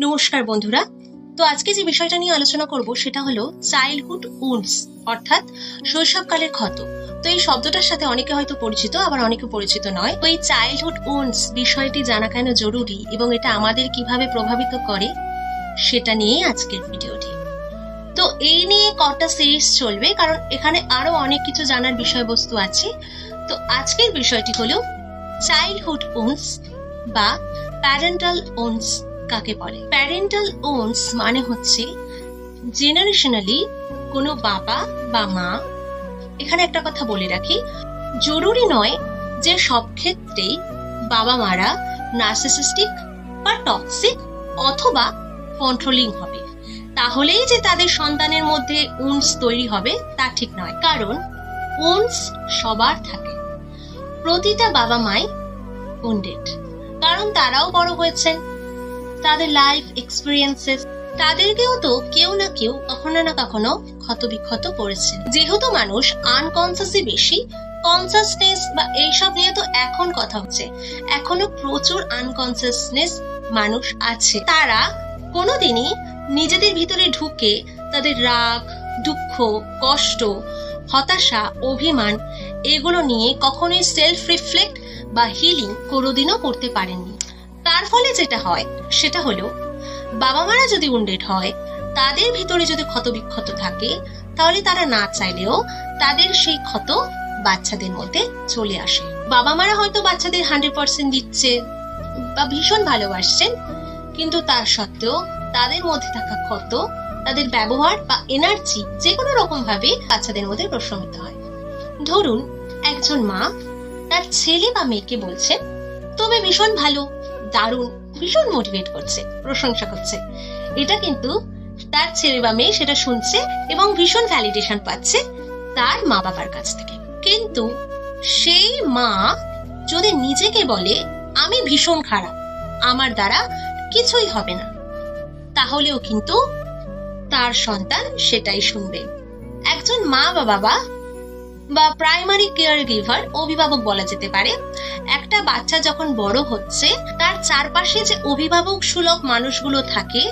নমস্কার বন্ধুরা। তো আজকে যে বিষয়টা নিয়ে আলোচনা করব সেটা হলো চাইল্ডহুড উন্ডস, অর্থাৎ শৈশবকালের ক্ষত। তো এই শব্দটার সাথে অনেকে হয়তো পরিচিত, আবার অনেকে পরিচিত নয়। তো এই চাইল্ডহুড উন্ডস বিষয়টি জানা কেন জরুরি এবং এটা আমাদের কিভাবে প্রভাবিত করে সেটা নিয়েই আজকের ভিডিওটি। তো এই নিয়ে কটা সিরিজ চলবে, কারণ এখানে আরো অনেক কিছু জানার বিষয়বস্তু আছে। তো আজকের বিষয়টি হলো চাইল্ডহুড উন্ডস বা প্যারেন্টাল উন্ডস কাকে বলে। প্যারেন্টাল উন্ডস মানে হচ্ছে জেনারেশনালি কোনো বাবা বা মা, এখানে একটা কথা বলে রাখি, জরুরি নয় যে সব ক্ষেত্রেই বাবা মারা নার্সিসিস্টিক বা টক্সিক অথবা কন্ট্রোলিং হবে, তাহলেই যে তাদের সন্তানের মধ্যে উন্ডস তৈরি হবে তা ঠিক নয়। কারণ উন্ডস সবার থাকে, প্রতিটা বাবা মাই উন্ডেড, কারণ তারাও বড় হয়েছেন, তাদের লাইফ এক্সপিরিয়েন্সেস তাদেরকেও তো কেউ না কেউ কখনো না কখনো ক্ষত বিক্ষত করেছে। যেহেতু মানুষ আনকনসিয়াসই বেশি, কনসিয়াসনেস বা এইসব নিয়ে তো এখন কথা হচ্ছে, এখনো প্রচুর আনকনসিয়াসনেস মানুষ আছে। তারা কোনোদিনই নিজেদের ভিতরে ঢুকে তাদের রাগ, দুঃখ, কষ্ট, হতাশা, অভিমান এগুলো নিয়ে কখনোই সেলফ রিফ্লেক্ট বা হিলিং কোনোদিনও করতে পারেননি। তার ফলে যেটা হয় সেটা হলো, বাবা মারা যদি উন্ডেড হয়, তাদের ভিতরে যদি ক্ষত বিক্ষত থাকে, তাহলে তারা না চাইলেও তাদের সেই ক্ষত বাচ্চাদের মধ্যে চলে আসে। বাবা মারা হয়তো বাচ্চাদের 100% দিচ্ছে বা ভীষণ ভালোবাসছেন, কিন্তু তার সত্ত্বেও তাদের মধ্যে থাকা ক্ষত, তাদের ব্যবহার বা এনার্জি যে কোনো রকম ভাবে বাচ্চাদের মধ্যে প্রশমিত হয়। ধরুন একজন মা তার ছেলে বা মেয়েকে বলছেন, তবে ভীষণ ভালো, দারুণ, ভীষণ মোটিভেট করছে, প্রশংসা করছে। এটা কিন্তু তার ছেলে বা মেয়ে সেটা শুনছে এবং ভীষণ ভ্যালিডেশন পাচ্ছে তার মা বাবার কাছ থেকে। কিন্তু সেই মা যদি নিজেকে বলে আমি ভীষণ খারাপ, আমার দ্বারা কিছুই হবে না, তাহলেও কিন্তু তার সন্তান সেটাই শুনবে। একজন মা বা বাবা বা প্রাইমারি কেয়ার গিভার, অভিভাবক বলা যেতে পারে, একটা বাচ্চা যখন বড় হচ্ছে, তার চারপাশে যে অভিভাবক সুলভ মানুষগুলো থাকে,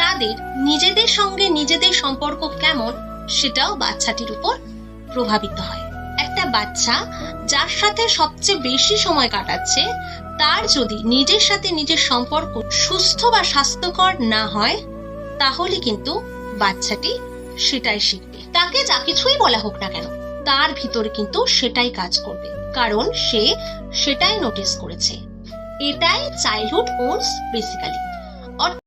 তাদের নিজেদের সঙ্গে নিজেদের সম্পর্ক কেমন সেটাও বাচ্চাটির উপর প্রভাবিত হয়। একটা বাচ্চা যার সাথে সবচেয়ে বেশি সময় কাটাচ্ছে, তার যদি নিজের সাথে নিজের সম্পর্ক সুস্থ বা স্বাস্থ্যকর না হয়, তাহলে কিন্তু বাচ্চাটি সেটাই শিখবে। তাকে যা কিছুই বলা হোক না কেন, তার ভিতরে কিন্তু সেটাই কাজ করবে, কারণ সে সেটাই নোটিস করেছে। এটাই চাইল্ডহুড উন্ডস বেসিক্যালি।